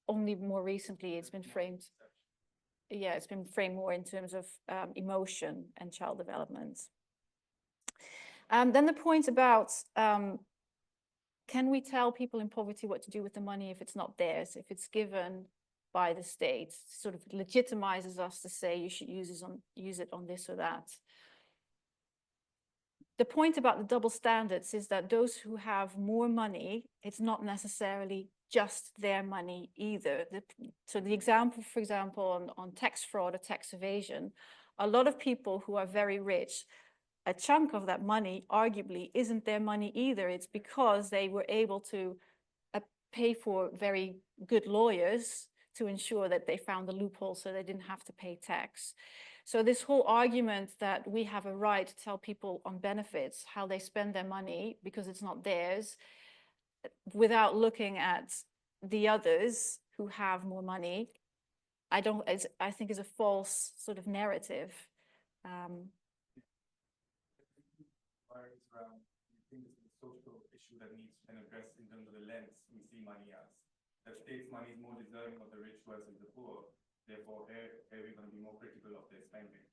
Only more recently, it's been framed. Yeah, it's been framed more in terms of emotion and child development. Then the point about can we tell people in poverty what to do with the money if it's not theirs, if it's given by the state, sort of legitimizes us to say you should use it on this or that. The point about the double standards is that those who have more money, it's not necessarily just their money either. So the example, for example, on tax fraud or tax evasion, a lot of people who are very rich, a chunk of that money arguably isn't their money either. It's because they were able to pay for very good lawyers to ensure that they found the loophole so they didn't have to pay tax. So this whole argument that we have a right to tell people on benefits how they spend their money because it's not theirs, without looking at the others who have more money, I think is a false sort of narrative. I think it's a social issue that needs to be addressed in terms of the lens we see money as. The state's money is more deserving of the rich versus the poor. Therefore, here we're going to be more critical of their spending.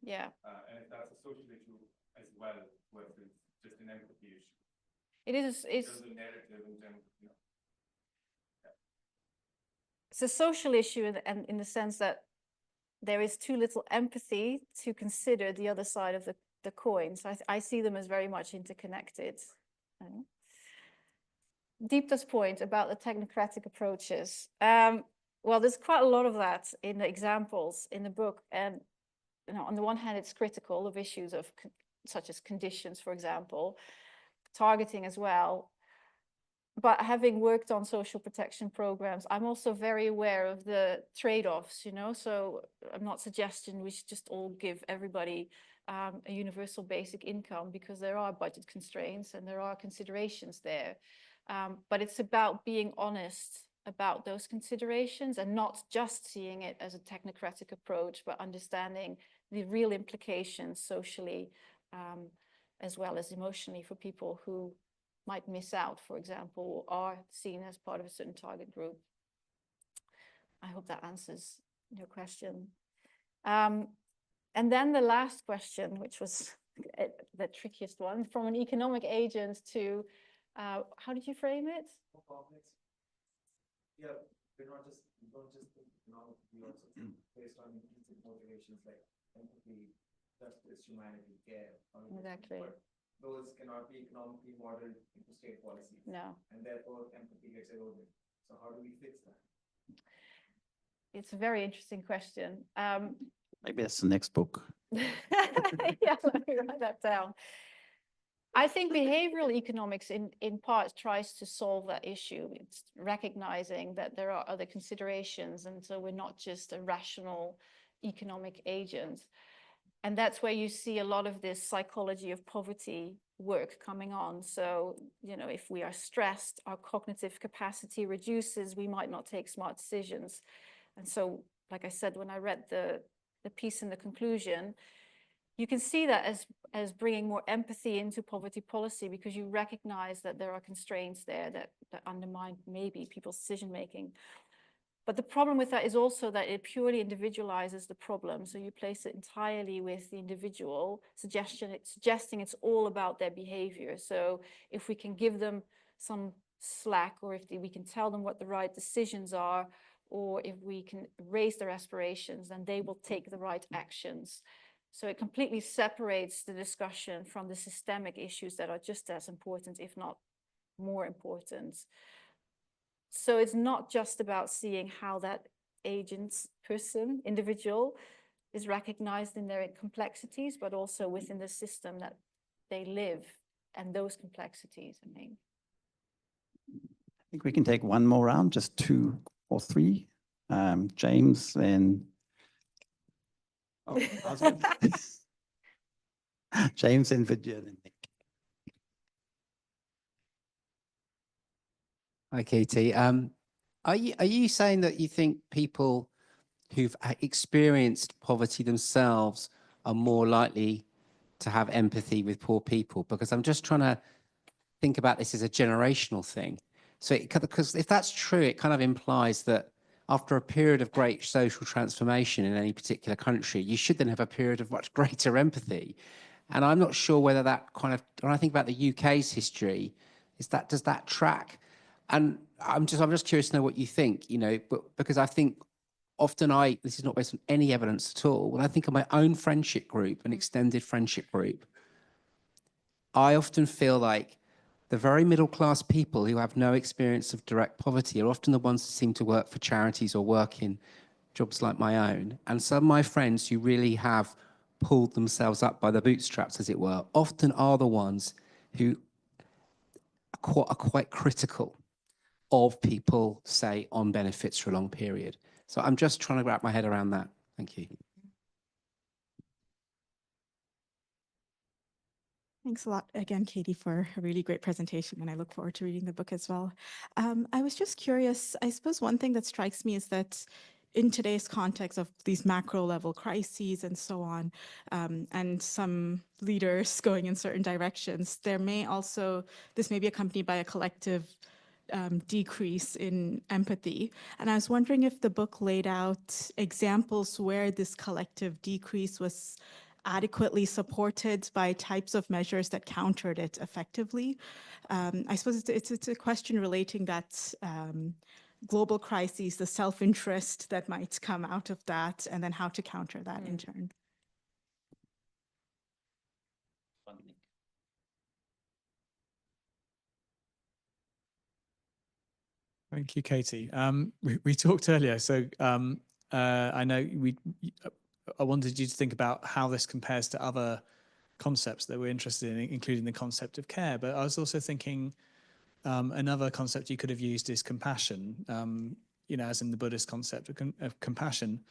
Yeah. And that's a social issue as well, versus just an empathy issue. It is. It's a narrative in terms of, Yeah. It's a social issue, and in the sense that there is too little empathy to consider the other side of the coin. So I see them as very much interconnected. Deepta's point about the technocratic approaches. Well, there's quite a lot of that in the examples in the book. And on the one hand, it's critical of issues of such as conditions, for example, targeting as well. But having worked on social protection programs, I'm also very aware of the trade-offs, so I'm not suggesting we should just all give everybody a universal basic income, because there are budget constraints and there are considerations there. But it's about being honest about those considerations and not just seeing it as a technocratic approach, but understanding the real implications socially as well as emotionally for people who might miss out, for example, or are seen as part of a certain target group. I hope that answers your question. And then the last question, which was the trickiest one, from an economic agent to, how did you frame it? Yeah, we're not just economic, we also think based on intrinsic motivations like empathy, justice, humanity, care. Exactly. But those cannot be economically modeled into state policies. No. And therefore empathy gets eroded. So how do we fix that? It's a very interesting question. Maybe that's the next book. Yeah, let me write that down. I think behavioral economics in part tries to solve that issue. It's recognizing that there are other considerations, and so we're not just a rational economic agent. And that's where you see a lot of this psychology of poverty work coming on. So, you know, if we are stressed, our cognitive capacity reduces, we might not take smart decisions. And so, like I said, when I read the piece in the conclusion, you can see that as bringing more empathy into poverty policy, because you recognize that there are constraints there that undermine maybe people's decision making. But the problem with that is also that it purely individualizes the problem. So you place it entirely with the individual, suggesting it's all about their behavior. So if we can give them some slack, or if we can tell them what the right decisions are, or if we can raise their aspirations, then they will take the right actions. So it completely separates the discussion from the systemic issues that are just as important, if not more important. So it's not just about seeing how that agent's person, individual, is recognized in their complexities, but also within the system that they live and those complexities, I think. I think we can take one more round, just 2 or 3. James, then. Oh, James and Vidya, then Nick. Hi, Keetie. Are you saying that you think people who've experienced poverty themselves are more likely to have empathy with poor people? Because I'm just trying to think about this as a generational thing. So, because if that's true, it kind of implies that after a period of great social transformation in any particular country, you should then have a period of much greater empathy. And I'm not sure whether that kind of, when I think about the UK's history, does that track? And I'm just curious to know what you think, you know, because I think often this is not based on any evidence at all. When I think of my own friendship group, an extended friendship group, I often feel like the very middle class people who have no experience of direct poverty are often the ones who seem to work for charities or work in jobs like my own. And some of my friends who really have pulled themselves up by the bootstraps, as it were, often are the ones who are quite critical of people, say, on benefits for a long period. So I'm just trying to wrap my head around that. Thank you. Thanks a lot again, Keetie, for a really great presentation, and I look forward to reading the book as well. I was just curious, I suppose one thing that strikes me is that in today's context of these macro level crises and so on, and some leaders going in certain directions, this may be accompanied by a collective decrease in empathy. And I was wondering if the book laid out examples where this collective decrease was adequately supported by types of measures that countered it effectively. I suppose it's a question relating that global crises, the self-interest that might come out of that, and then how to counter that in turn. Thank you, Katie. We talked earlier, so I know I wanted you to think about how this compares to other concepts that we're interested in, including the concept of care. But I was also thinking another concept you could have used is compassion, you know, as in the Buddhist concept of compassion.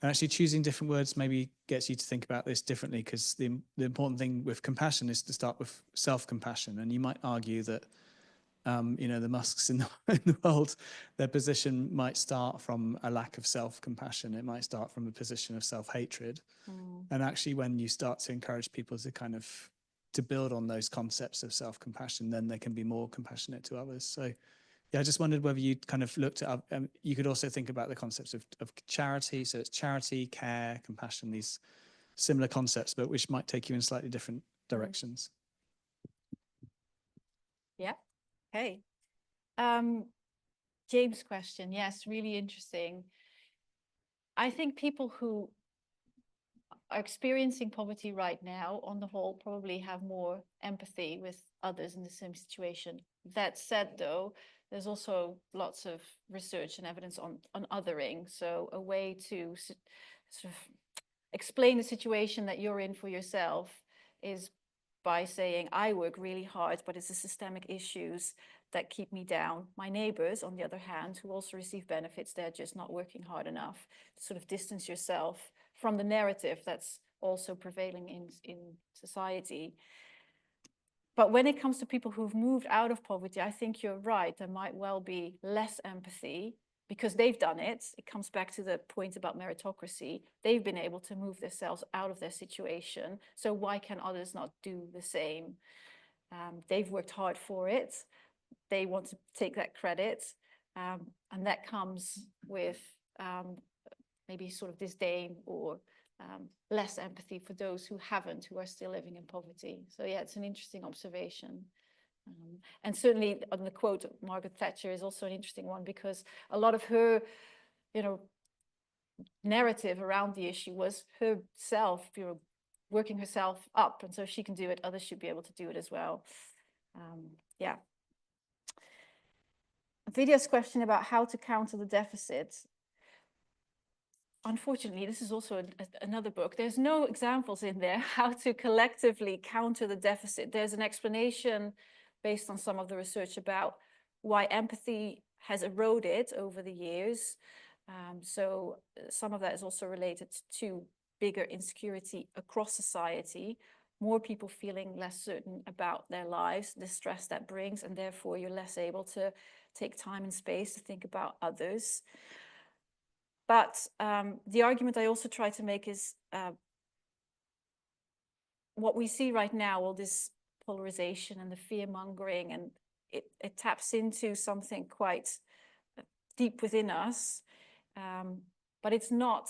And actually choosing different words maybe gets you to think about this differently, because the important thing with compassion is to start with self-compassion. And you might argue that you know, the Musks in in the world, their position might start from a lack of self-compassion. It might start from a position of self-hatred. And actually, when you start to encourage people to kind of to build on those concepts of self-compassion, then they can be more compassionate to others. So yeah, I just wondered whether you kind of looked at, you could also think about the concepts of charity. So it's charity, care, compassion, these similar concepts, but which might take you in slightly different directions. Yeah. Okay. James' question. Yes, really interesting. I think people who are experiencing poverty right now, on the whole, probably have more empathy with others in the same situation. That said, though, there's also lots of research and evidence on othering. So a way to sort of explain the situation that you're in for yourself is by saying, I work really hard, but it's the systemic issues that keep me down. My neighbors, on the other hand, who also receive benefits, they're just not working hard enough. Sort of distance yourself from the narrative that's also prevailing in society. But when it comes to people who've moved out of poverty, I think you're right. There might well be less empathy because they've done it. It comes back to the point about meritocracy. They've been able to move themselves out of their situation. So why can others not do the same? They've worked hard for it. They want to take that credit. And that comes with maybe sort of disdain or less empathy for those who haven't, who are still living in poverty. So yeah, it's an interesting observation. And certainly on the quote of Margaret Thatcher is also an interesting one, because a lot of her, you know, narrative around the issue was herself, you know, working herself up. And so if she can do it, others should be able to do it as well. Yeah. Vidya's question about how to counter the deficit. Unfortunately, this is also another book. There's no examples in there how to collectively counter the deficit. There's an explanation based on some of the research about why empathy has eroded over the years. So some of that is also related to bigger insecurity across society, more people feeling less certain about their lives, the stress that brings, and therefore you're less able to take time and space to think about others. But the argument I also try to make is what we see right now, all this polarization and the fear mongering, and it taps into something quite deep within us. But it's not,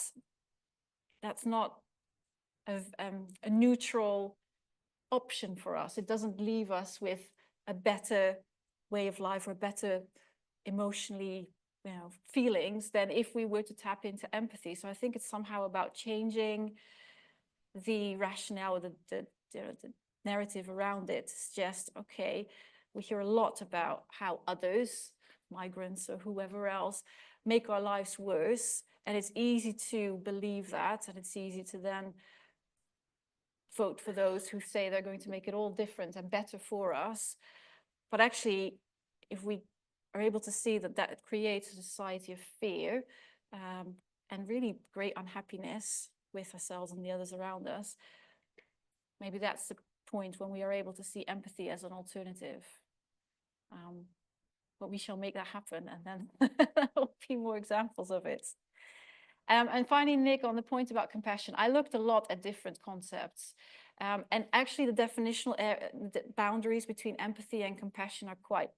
that's not a neutral option for us. It doesn't leave us with a better way of life or a better emotionally, you know, feelings than if we were to tap into empathy. So I think it's somehow about changing the rationale, the narrative around it. It's just, okay, we hear a lot about how others, migrants or whoever else, make our lives worse. And it's easy to believe that, and it's easy to then vote for those who say they're going to make it all different and better for us. But actually, if we are able to see that that creates a society of fear and really great unhappiness with ourselves and the others around us, maybe that's the point when we are able to see empathy as an alternative. But we shall make that happen, and then there will be more examples of it. And finally, Nick, on the point about compassion, I looked a lot at different concepts. And actually, the definitional boundaries between empathy and compassion are quite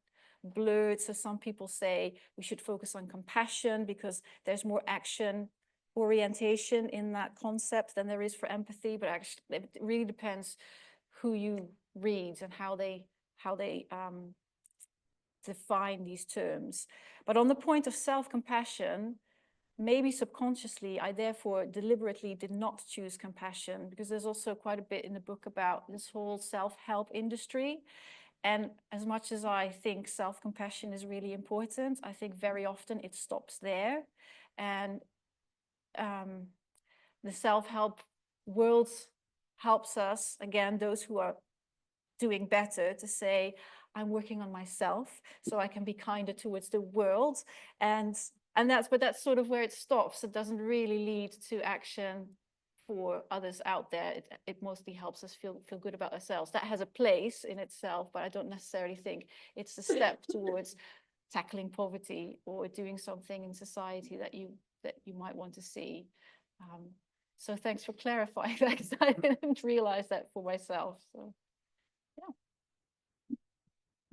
blurred. So some people say we should focus on compassion because there's more action orientation in that concept than there is for empathy. But actually, it really depends who you read and how they define these terms. But on the point of self-compassion, maybe subconsciously, I therefore deliberately did not choose compassion, because there's also quite a bit in the book about this whole self-help industry. And as much as I think self-compassion is really important, I think very often it stops there. And the self-help world helps us, again, those who are doing better, to say, I'm working on myself so I can be kinder towards the world. And that's sort of where it stops. It doesn't really lead to action for others out there. It mostly helps us feel good about ourselves. That has a place in itself, but I don't necessarily think it's the step towards tackling poverty or doing something in society that you might want to see. So thanks for clarifying that, because I didn't realize that for myself. So yeah.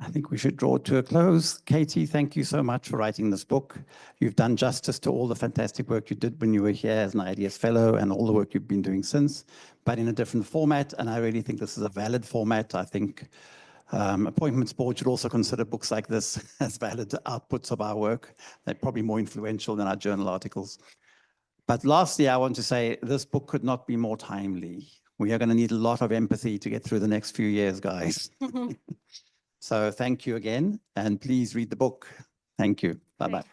I think we should draw to a close. Keetie, thank you so much for writing this book. You've done justice to all the fantastic work you did when you were here as an IDS fellow and all the work you've been doing since, but in a different format. And I really think this is a valid format. I think Appointments Board should also consider books like this as valid outputs of our work. They're probably more influential than our journal articles. But lastly, I want to say this book could not be more timely. We are going to need a lot of empathy to get through the next few years, guys. So thank you again, and please read the book. Thank you. Bye-bye.